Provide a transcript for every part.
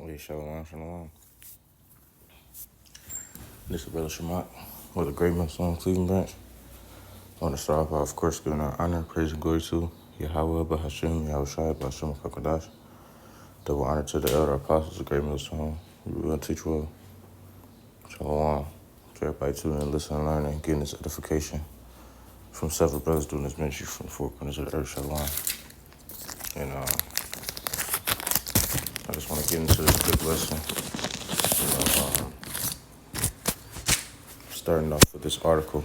Wait, shalom. This is Brother Shamak with a great message on Cleveland branch. I want to start off by, of course, giving our honor, praise, and glory to Yahweh, Bahashim, Yahushai, Bahashim, Kakadash. Double honor to the elder apostles, a great millstone. We will teach well. Shalom. To everybody tuning in, listening, learning, getting this edification from several brothers doing this ministry from the four corners of the earth. Shalom. And I just want to get into this quick lesson. Starting off with this article.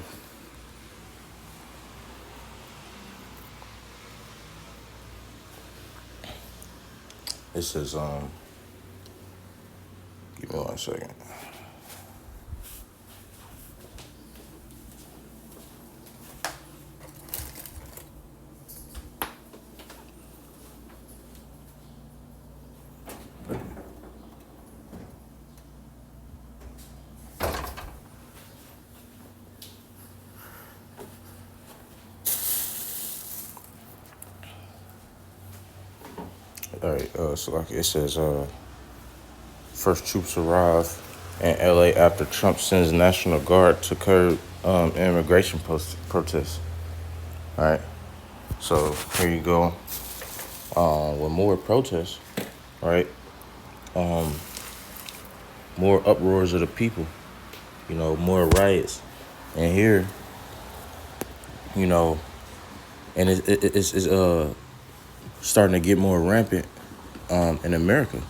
It says, give me 1 second. All right, so like it says, first troops arrive in LA after Trump sends National Guard to curb immigration protests. All right, so here you go. With more protests, right? More uproars of the people, more riots. And here, and it's starting to get more rampant in America.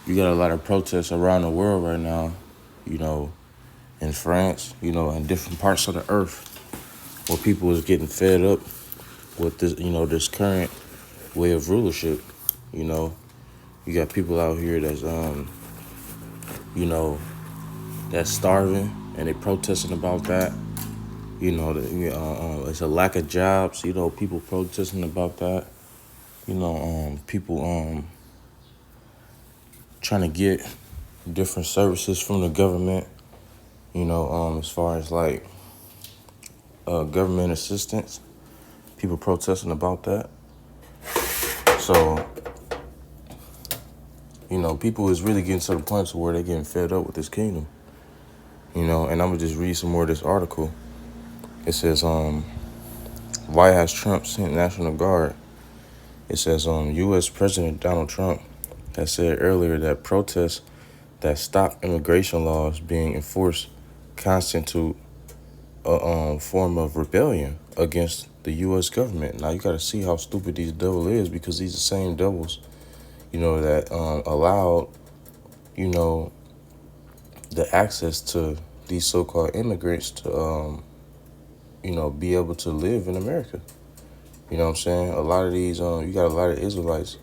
You got a lot of protests around the world right now, in France, in different parts of the earth where people is getting fed up with this, this current way of rulership. You got people out here that's, that's starving and they protesting about that. It's a lack of jobs, people protesting about that. People trying to get different services from the government, as far as like government assistance, people protesting about that. So, people is really getting to the point to where they're getting fed up with this kingdom, and I'm gonna just read some more of this article. It says, why has Trump sent National Guard? It says, U.S. President Donald Trump has said earlier that protests that stop immigration laws being enforced constitute a form of rebellion against the U.S. government. Now, you got to see how stupid these devil is, because these are the same devils, that allowed, the access to these so-called immigrants to, be able to live in America. You know what I'm saying? A lot of these, you got a lot of Israelites,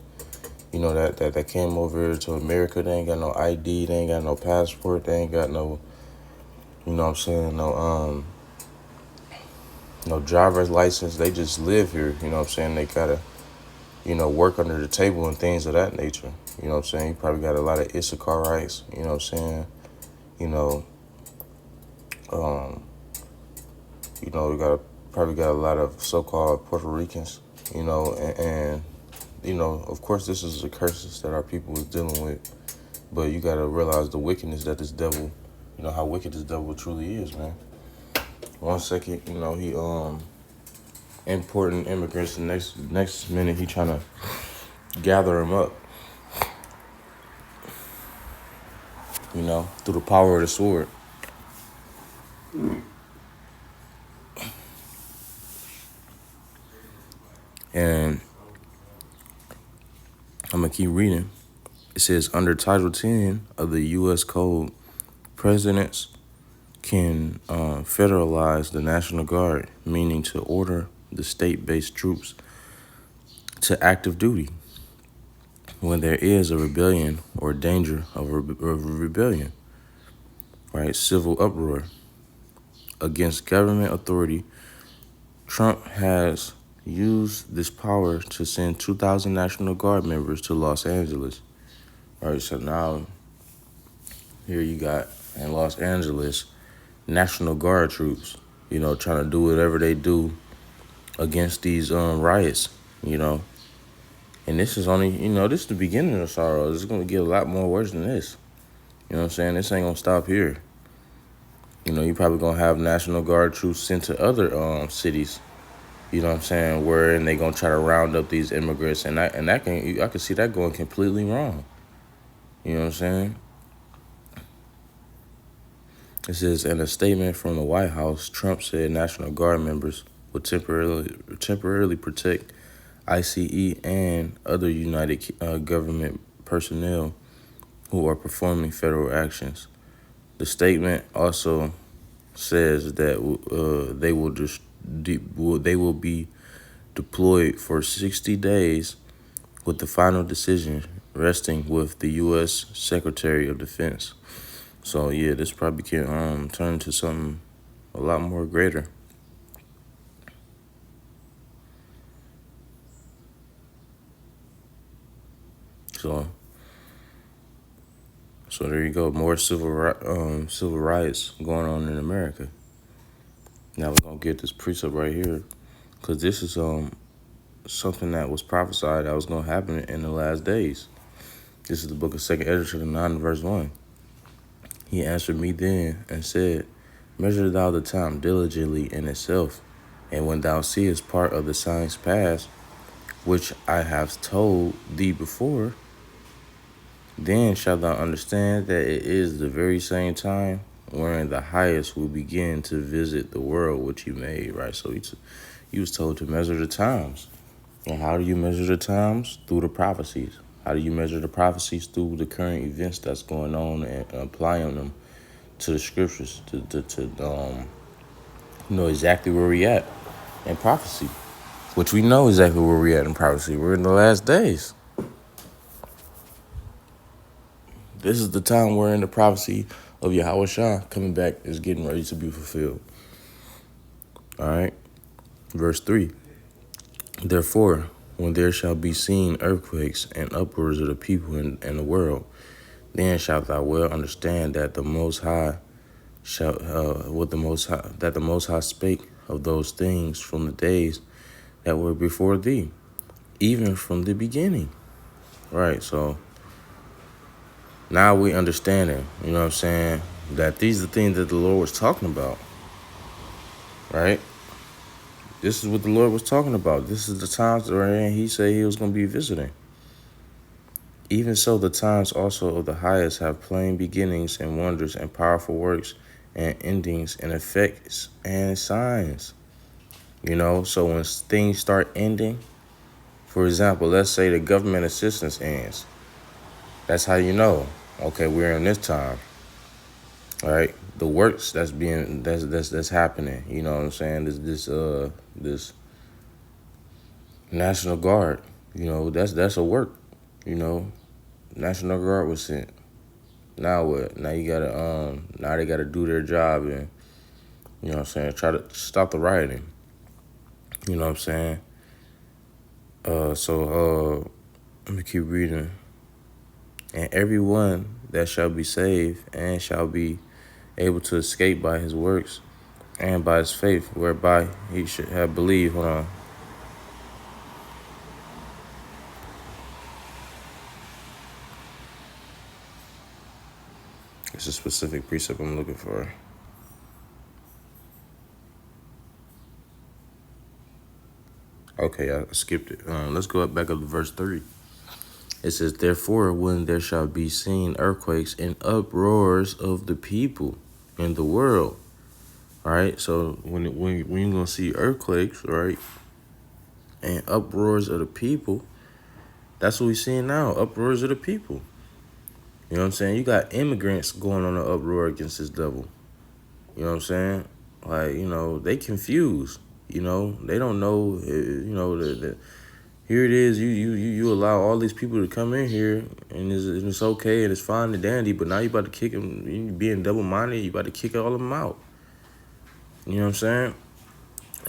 that came over here to America. They ain't got no ID. They ain't got no passport. They ain't got no, no driver's license. They just live here. They gotta, work under the table and things of that nature. You probably got a lot of Issacharites. Probably got a lot of so-called Puerto Ricans. And of course, this is the curses that our people is dealing with. But you got to realize the wickedness that this devil, how wicked this devil truly is, man. 1 second, he importing immigrants. The next minute, he trying to gather them up, through the power of the sword. And I'm going to keep reading. It says, under Title 10 of the U.S. Code, presidents can federalize the National Guard, meaning to order the state-based troops to active duty when there is a rebellion or danger of a rebellion, right? Civil uproar against government authority. Trump has used this power to send 2,000 National Guard members to Los Angeles. All right, so now here you got in Los Angeles National Guard troops, trying to do whatever they do against these riots, And this is only, this is the beginning of sorrow. It's going to get a lot more worse than this. You know what I'm saying? This ain't going to stop here. You probably going to have National Guard troops sent to other cities. You know what I'm saying? Where and they going to try to round up these immigrants. And I can see that going completely wrong. You know what I'm saying? It says, in a statement from the White House, Trump said National Guard members would temporarily protect ICE and other United government personnel who are performing federal actions. The statement also says that they will be deployed for 60 days, with the final decision resting with the U.S. Secretary of Defense. So yeah, this probably can turn into something a lot more greater. So there you go. More civil rights going on in America. Now we're gonna get this precept right here, because this is something that was prophesied that was gonna happen in the last days. This is the book of 2 Ezra 9 verse 1. He answered me then and said, measure thou the time diligently in itself, and when thou seest part of the signs pass, which I have told thee before, then shalt thou understand that it is the very same time wherein the highest will begin to visit the world which he made, right? So he was told to measure the times. And how do you measure the times? Through the prophecies. How do you measure the prophecies? Through the current events that's going on and applying them to the scriptures to know exactly where we at in prophecy, which we know exactly where we at in prophecy. We're in the last days. This is the time wherein the prophecy of Yahweh Shah coming back is getting ready to be fulfilled. All right. Verse 3. Therefore, when there shall be seen earthquakes and uproars of the people in the world, then shalt thou well understand that the Most High that the Most High spake of those things from the days that were before thee, even from the beginning. Right. So now we understanding, you know what I'm saying, that these are the things that the Lord was talking about. Right. This is what the Lord was talking about. This is the times wherein he said he was going to be visiting. Even so, the times also of the highest have plain beginnings and wonders and powerful works and endings and effects and signs. So when things start ending, for example, let's say the government assistance ends. That's how you know, okay, we're in this time. All right. The works that's happening, you know what I'm saying? This National Guard, that's a work, National Guard was sent. Now what? Now you gotta now they gotta do their job and try to stop the rioting. You know what I'm saying? Let me keep reading. And everyone that shall be saved and shall be able to escape by his works and by his faith, whereby he should have believed. Hold on. It's a specific precept I'm looking for. Okay, I skipped it. Let's go back up to verse 3. It says, therefore, when there shall be seen earthquakes and uproars of the people in the world. All right, so when you're going to see earthquakes, right, and uproars of the people, that's what we're seeing now, uproars of the people. You know what I'm saying? You got immigrants going on an uproar against this devil. You know what I'm saying? Like, they confused. They don't know, here it is. You allow all these people to come in here, and it's okay and it's fine and dandy. But now you about to kick them. You being double-minded. You about to kick all of them out. You know what I'm saying?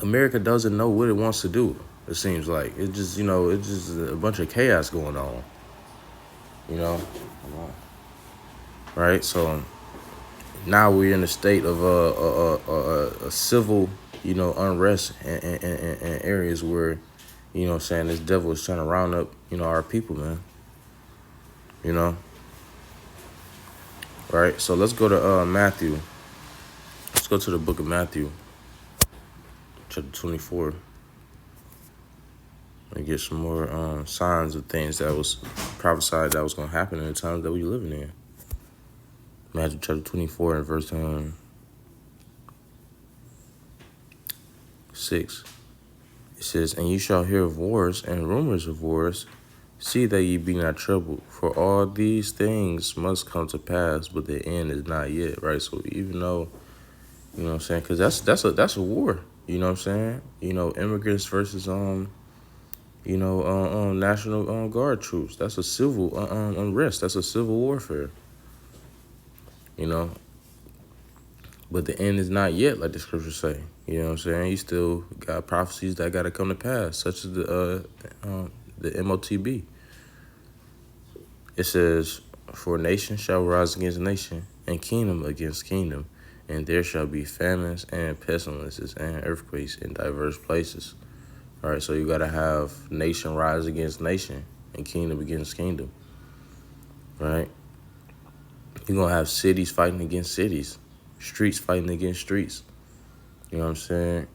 America doesn't know what it wants to do. It seems like it's just a bunch of chaos going on. Right? So now we're in a state of a civil, unrest in areas where, You know what I'm saying? This devil is trying to round up, our people, man. You know? Right? So let's go to Matthew. Let's go to the book of Matthew, chapter 24. And get some more signs of things that was prophesied that was going to happen in the times that we living in. Matthew chapter 24 and verse 6. It says, "And you shall hear of wars and rumors of wars. See that ye be not troubled, for all these things must come to pass, but the end is not yet." Right? So even though, you know what I'm saying, because that's a war. You know what I'm saying? Immigrants versus National Guard troops. That's a civil unrest. That's a civil warfare. But the end is not yet, like the scriptures say. You know what I'm saying? You still got prophecies that got to come to pass, such as the MOTB. It says, "For nation shall rise against nation, and kingdom against kingdom, and there shall be famines and pestilences and earthquakes in diverse places." All right, so you got to have nation rise against nation and kingdom against kingdom, right? You're going to have cities fighting against cities, streets fighting against streets. You know what I'm saying?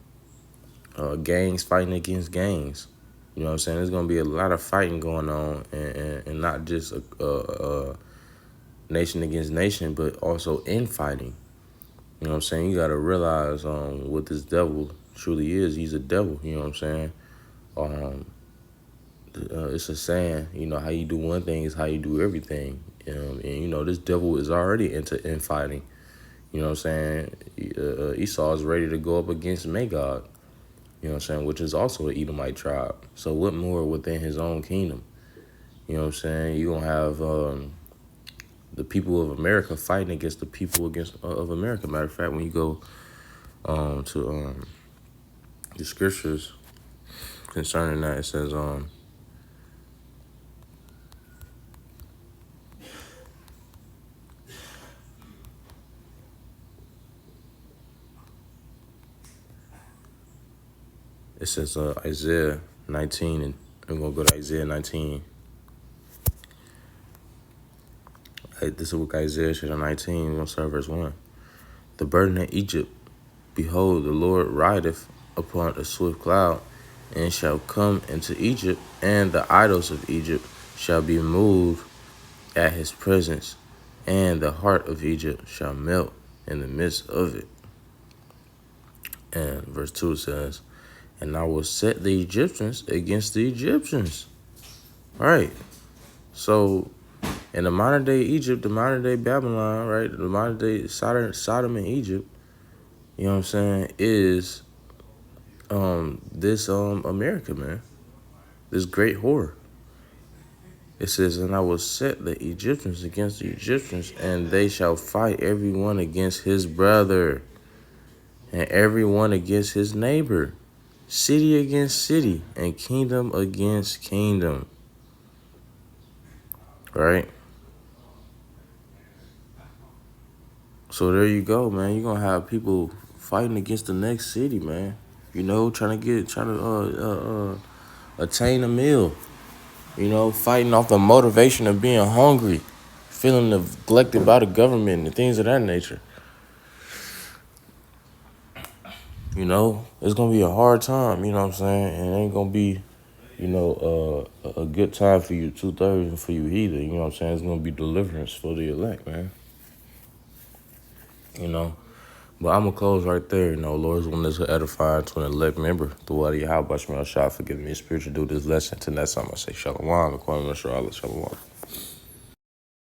Gangs fighting against gangs. You know what I'm saying? There's going to be a lot of fighting going on, and not just a nation against nation, but also infighting. You know what I'm saying? You got to realize what this devil truly is. He's a devil, you know what I'm saying? It's a saying, how you do one thing is how you do everything. And this devil is already into infighting. You know what I'm saying? Esau is ready to go up against Magog, you know what I'm saying, which is also an Edomite tribe. So what more within his own kingdom? You know what I'm saying? You're going to have the people of America fighting against the people of America. Matter of fact, when you go to the scriptures concerning that, it says, Isaiah 19, and I'm going to go to Isaiah 19. This is what Isaiah chapter 19, we're going to start verse 1. "The burden of Egypt, behold, the Lord rideth upon a swift cloud, and shall come into Egypt, and the idols of Egypt shall be moved at his presence, and the heart of Egypt shall melt in the midst of it." And verse 2 says, "And I will set the Egyptians against the Egyptians." All right. So in the modern day Egypt, the modern day Babylon, right, the modern day Sodom and Egypt, you know what I'm saying, is this America, man. This great whore. It says, "And I will set the Egyptians against the Egyptians, and they shall fight every one against his brother, and every one against his neighbor, city against city, and kingdom against kingdom." Right? So there you go, man. You're going to have people fighting against the next city, man. Trying to attain a meal. Fighting off the motivation of being hungry, feeling neglected by the government and things of that nature. It's going to be a hard time, you know what I'm saying? And it ain't going to be, a good time for you, 2/3, and for you either. You know what I'm saying? It's going to be deliverance for the elect, man. But I'm going to close right there. Lord's one that's edifying to an elect member. The word of Yahweh, Shah, forgive me, spiritual, do this lesson. To next time I say shalom, according to Shalom.